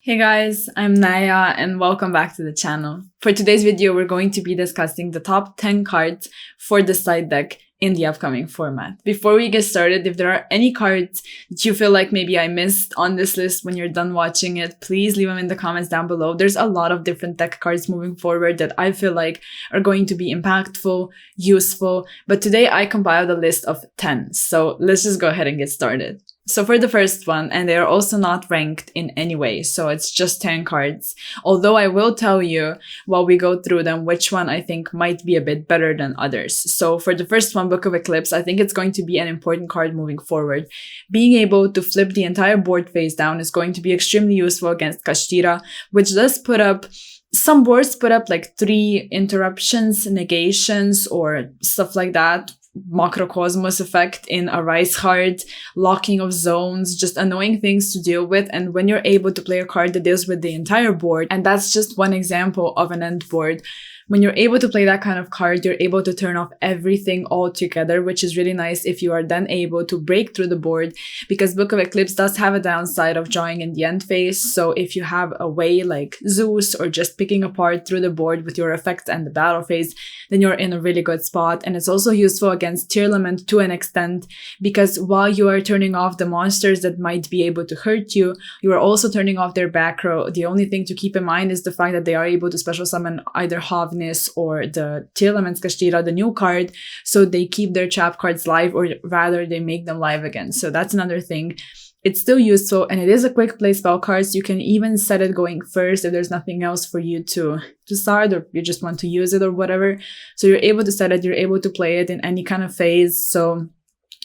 Hey guys, I'm Naya and welcome back to the channel. For today's video, we're going to be discussing the top 10 cards for the side deck in the upcoming format. Before we get started, if there are any cards that you feel like maybe I missed on this list when you're done watching it, please leave them in the comments down below. There's a lot of different deck cards moving forward that I feel like are going to be impactful, useful, but today I compiled a list of 10. So let's just go ahead and get started. So for the first one, and they are also not ranked in any way, so it's just 10 cards. Although I will tell you while we go through them which one I think might be a bit better than others. So for the first one, Book of Eclipse, I think it's going to be an important card moving forward. Being able to flip the entire board face down is going to be extremely useful against Kashtira, which does put up some boards put up like 3 interruptions, negations, or stuff like that. Macrocosmos effect in a Rise card, locking of zones, just annoying things to deal with. And when you're able to play a card that deals with the entire board, and that's just one example of an end board, when you're able to play that kind of card, you're able to turn off everything altogether, which is really nice if you are then able to break through the board, because Book of Eclipse does have a downside of drawing in the end phase. So if you have a way like Zeus or just picking apart through the board with your effects and the battle phase, then you're in a really good spot. And it's also useful against Tearlament to an extent, because while you are turning off the monsters that might be able to hurt you, you are also turning off their back row. The only thing to keep in mind is the fact that they are able to special summon either Havn or the Tearlament's Kashtira, the new card, so they keep their trap cards live, or rather they make them live again. So that's another thing. It's still useful, and it is a quick play spell card, so you can even set it going first if there's nothing else for you to start, or you just want to use it or whatever. So you're able to set it, you're able to play it in any kind of phase, so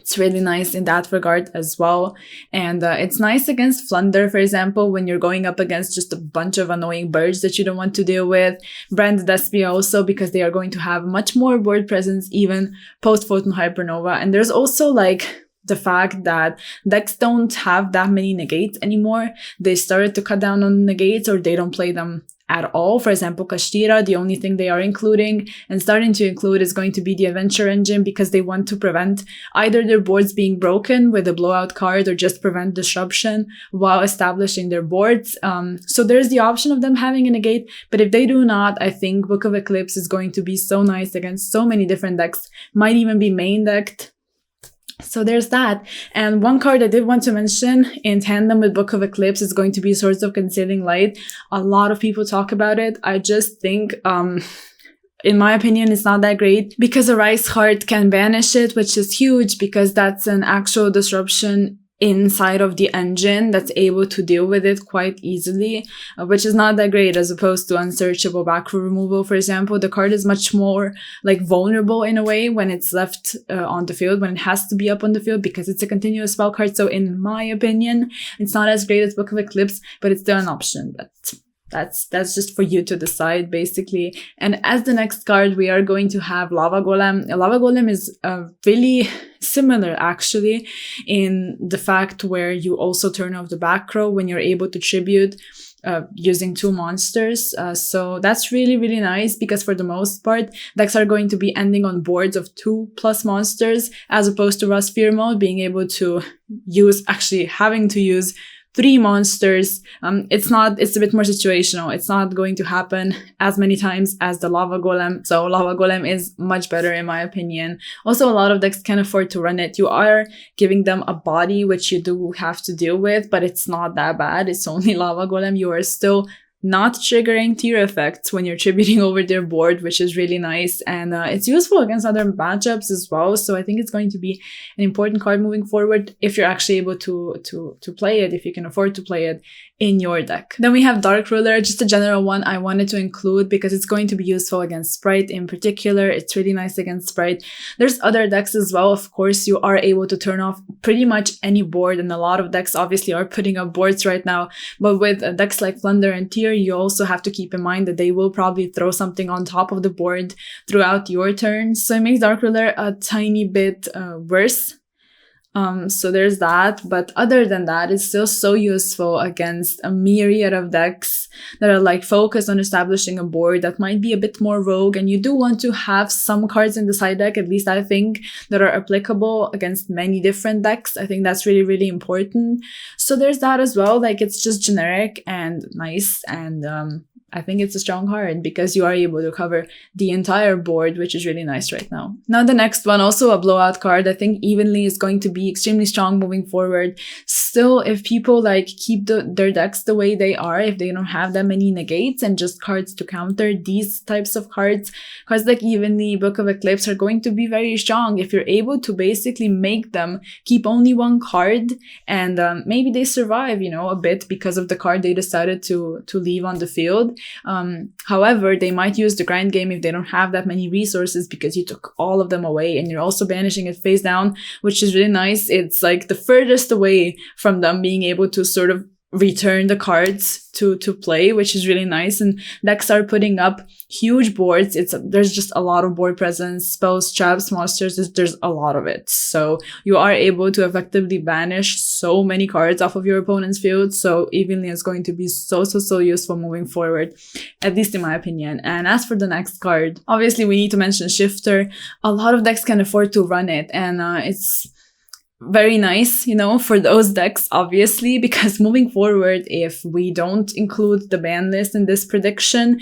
it's really nice in that regard as well. And it's nice against Flunder, for example, when you're going up against just a bunch of annoying birds that you don't want to deal with. Brand Despia also, because they are going to have much more board presence even post Photon Hypernova. And there's also like the fact that decks don't have that many negates anymore. They started to cut down on negates, or they don't play them at all. For example, Kashtira, the only thing they are including and starting to include is going to be the Adventure Engine, because they want to prevent either their boards being broken with a blowout card or just prevent disruption while establishing their boards. So there's the option of them having a negate, but if they do not, I think Book of Eclipse is going to be so nice against so many different decks, might even be main decked. So there's that. And one card I did want to mention in tandem with Book of Eclipse is going to be Swords of Concealing Light. A lot of people talk about it. I just think, in my opinion, it's not that great, because a Rise card can banish it, which is huge, because that's an actual disruption inside of the engine that's able to deal with it quite easily, which is not that great as opposed to Unsearchable back row removal. For example, the card is much more like vulnerable in a way when it's left on the field, when it has to be up on the field, because it's a continuous spell card. So in my opinion, it's not as great as Book of Eclipse, but it's still an option. But that's just for you to decide, basically. And as the next card, we are going to have Lava Golem. Lava Golem is really similar, actually, in the fact where you also turn off the back row when you're able to tribute using 2 monsters. So that's really, really nice, because for the most part, decks are going to be ending on boards of 2+ monsters, as opposed to Rust Fear mode, being able to having to use 3 monsters. It's a bit more situational. It's not going to happen as many times as the Lava Golem. So Lava Golem is much better in my opinion. Also, a lot of decks can afford to run it. You are giving them a body, which you do have to deal with, but it's not that bad. It's only Lava Golem. You are still not triggering tier effects when you're tributing over their board, which is really nice. And it's useful against other matchups as well. So I think it's going to be an important card moving forward if you're actually able to play it, if you can afford to play it in your deck. Then we have Dark Ruler, just a general one I wanted to include because it's going to be useful against Sprite in particular. It's really nice against Sprite. There's other decks as well. Of course, you are able to turn off pretty much any board, and a lot of decks obviously are putting up boards right now. But with decks like Flunder and Tier, you also have to keep in mind that they will probably throw something on top of the board throughout your turn. So it makes Dark Ruler a tiny bit worse. So there's that, but other than that, it's still so useful against a myriad of decks that are like focused on establishing a board that might be a bit more rogue, and you do want to have some cards in the side deck, at least I think, that are applicable against many different decks. I think that's really, really important. So there's that as well. Like, it's just generic and nice, and I think it's a strong card because you are able to cover the entire board, which is really nice right now. Now the next one, also a blowout card. I think Evenly is going to be extremely strong moving forward. Still, if people like keep their decks the way they are, if they don't have that many negates and just cards to counter these types of cards like Evenly, Book of Eclipse are going to be very strong if you're able to basically make them keep only one card, and maybe they survive, you know, a bit because of the card they decided to leave on the field. However, they might use the grind game if they don't have that many resources because you took all of them away, and you're also banishing it face down, which is really nice. It's like the furthest away from them being able to sort of return the cards to play, which is really nice. And decks are putting up huge boards. There's just a lot of board presence, spells, traps, monsters. There's a lot of it. So you are able to effectively banish so many cards off of your opponent's field. So Evenly is going to be so useful moving forward, at least in my opinion. And as for the next card, obviously we need to mention Shifter. A lot of decks can afford to run it, and it's very nice, you know, for those decks, obviously, because moving forward, if we don't include the ban list in this prediction,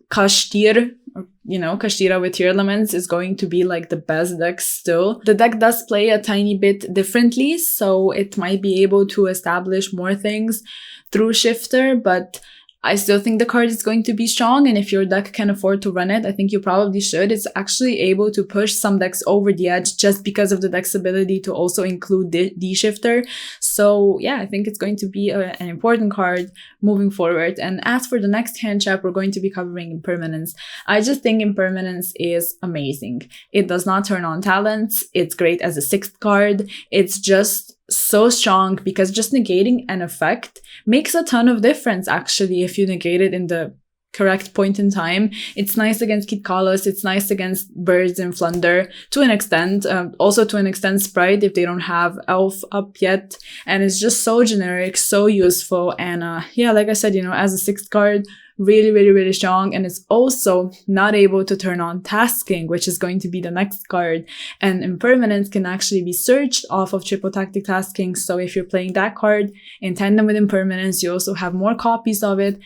Kashtir, you know, Kashtira with tier elements is going to be like the best deck still. The deck does play a tiny bit differently, so it might be able to establish more things through Shifter, but I still think the card is going to be strong, and if your deck can afford to run it, I think you probably should. It's actually able to push some decks over the edge just because of the deck's ability to also include the Shifter. So yeah, I think it's going to be an important card moving forward. And as for the next hand trap, we're going to be covering Impermanence. I just think Impermanence is amazing. It does not turn on talents. It's great as a 6th card. It's just so strong because just negating an effect makes a ton of difference, actually, if you negate it in the correct point in time. It's nice against Kitkalos, it's nice against Birds and Flunder to an extent, also to an extent Sprite if they don't have Elf up yet, and it's just so generic, so useful, and yeah, like I said, you know, as a 6th card, really strong. And it's also not able to turn on Tasking, which is going to be the next card, and Impermanence can actually be searched off of Triple Tactic Tasking. So if you're playing that card in tandem with Impermanence, you also have more copies of it,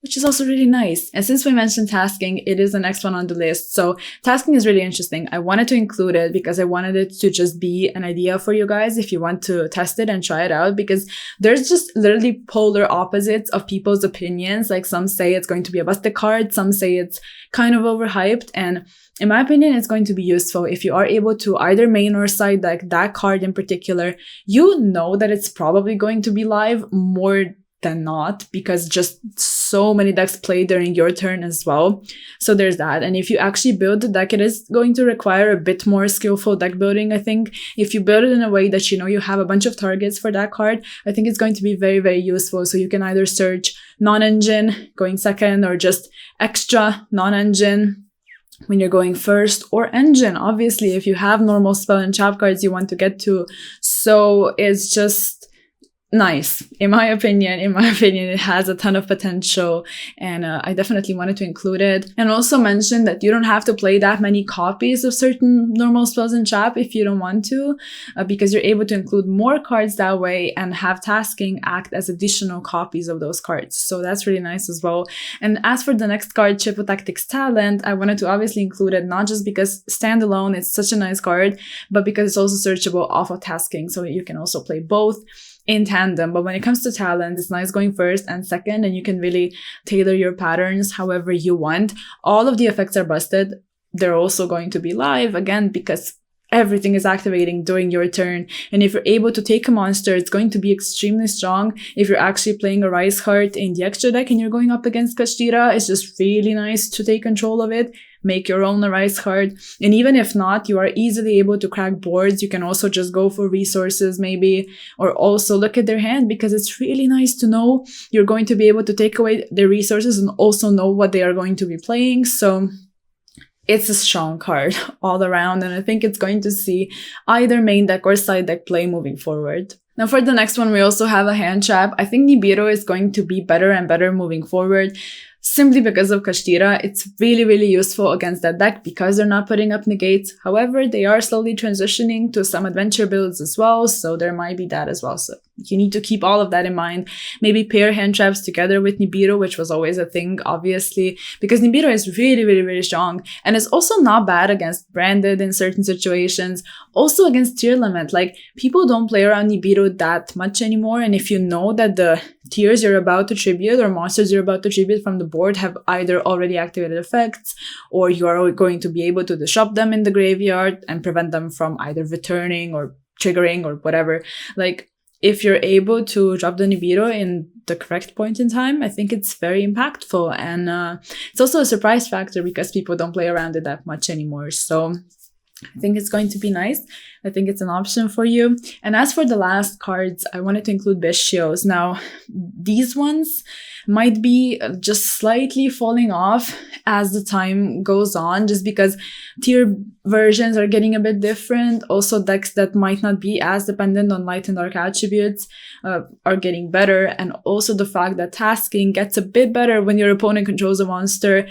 which is also really nice. And since we mentioned Tasking, it is the next one on the list. So Tasking is really interesting. I wanted to include it because I wanted it to just be an idea for you guys if you want to test it and try it out, because there's just literally polar opposites of people's opinions. Like, some say it's going to be a busted card, some say it's kind of overhyped, and in my opinion, it's going to be useful if you are able to either main or side deck that card in particular. You know that it's probably going to be live more than not, because just so many decks play during your turn as well. So there's that. And if you actually build the deck, it is going to require a bit more skillful deck building, I think. If you build it in a way that you know you have a bunch of targets for that card, I think it's going to be very useful. So you can either search non-engine going second, or just extra non-engine when you're going first, or engine, obviously, if you have normal spell and trap cards you want to get to. So it's just nice. In my opinion, it has a ton of potential, and I definitely wanted to include it. And also mention that you don't have to play that many copies of certain normal spells in trap if you don't want to, because you're able to include more cards that way and have Tasking act as additional copies of those cards. So that's really nice as well. And as for the next card, Triple Tactics Talent, I wanted to obviously include it not just because standalone it's such a nice card, but because it's also searchable off of Tasking, so you can also play both in tandem. But when it comes to talent, it's nice going first and second, and you can really tailor your patterns however you want. All of the effects are busted. They're also going to be live again because everything is activating during your turn. And if you're able to take a monster, it's going to be extremely strong. If you're actually playing a Rise Heart in the extra deck and you're going up against Kashtira, it's just really nice to take control of it. Make your own Rise Heart. And even if not, you are easily able to crack boards. You can also just go for resources maybe, or also look at their hand, because it's really nice to know you're going to be able to take away their resources and also know what they are going to be playing. So it's a strong card all around, and I think it's going to see either main deck or side deck play moving forward. Now for the next one, we also have a hand trap. I think Nibiru is going to be better and better moving forward, simply because of Kashtira. It's really, really useful against that deck because they're not putting up negates. However, they are slowly transitioning to some adventure builds as well, so there might be that as well. So you need to keep all of that in mind. Maybe pair hand traps together with Nibiru, which was always a thing, obviously, because Nibiru is really, really, really strong, and it's also not bad against branded in certain situations, also against tier limit. Like, people don't play around Nibiru that much anymore, and if you know that the tiers you're about to tribute or monsters you're about to tribute from the board have either already activated effects, or you are going to be able to disrupt them in the graveyard and prevent them from either returning or triggering or whatever, like, if you're able to drop the Nibiru in the correct point in time, I think it's very impactful. And it's also a surprise factor because people don't play around it that much anymore. So I think it's going to be nice. I think it's an option for you. And as for the last cards, I wanted to include Bestios. Now, these ones might be just slightly falling off as the time goes on, just because tier versions are getting a bit different. Also, decks that might not be as dependent on light and dark attributes are getting better. And also the fact that tasking gets a bit better when your opponent controls a monster.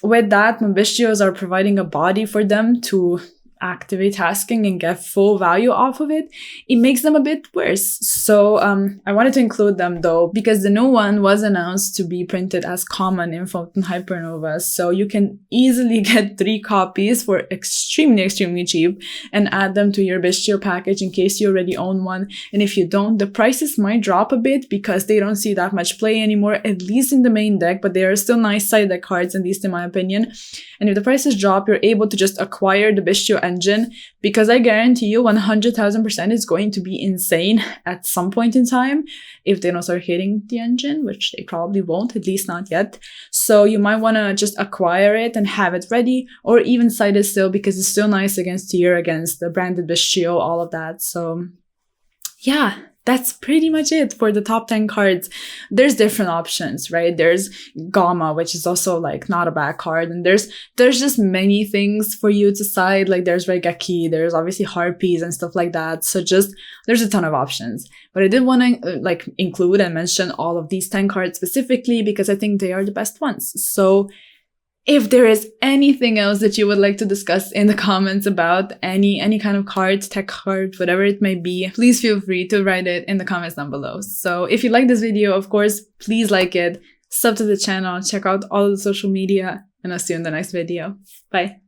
With that, when Bestios are providing a body for them to activate tasking and get full value off of it, it makes them a bit worse. So I wanted to include them though, because the new one was announced to be printed as common in Photon Hypernova. So you can easily get 3 copies for extremely, extremely cheap and add them to your Bestio package in case you already own one. And if you don't, the prices might drop a bit because they don't see that much play anymore, at least in the main deck, but they are still nice side deck cards, at least in my opinion. And if the prices drop, you're able to just acquire the Bestio engine, because I guarantee you 100,000% is going to be insane at some point in time if they don't start hitting the engine, which they probably won't, at least not yet. So you might want to just acquire it and have it ready, or even side it still, because it's still nice against tier, against the branded Bestio, all of that. So yeah, that's pretty much it for the top 10 cards. There's different options, right? There's Gamma, which is also like not a bad card. And there's just many things for you to side. Like there's Regeki, there's obviously Harpies and stuff like that. So just, there's a ton of options. But I did want to like include and mention all of these 10 cards specifically because I think they are the best ones. So if there is anything else that you would like to discuss in the comments about any kind of card, tech card, whatever it may be, please feel free to write it in the comments down below. So if you like this video, of course, please like it, sub to the channel, check out all of the social media, and I'll see you in the next video. Bye.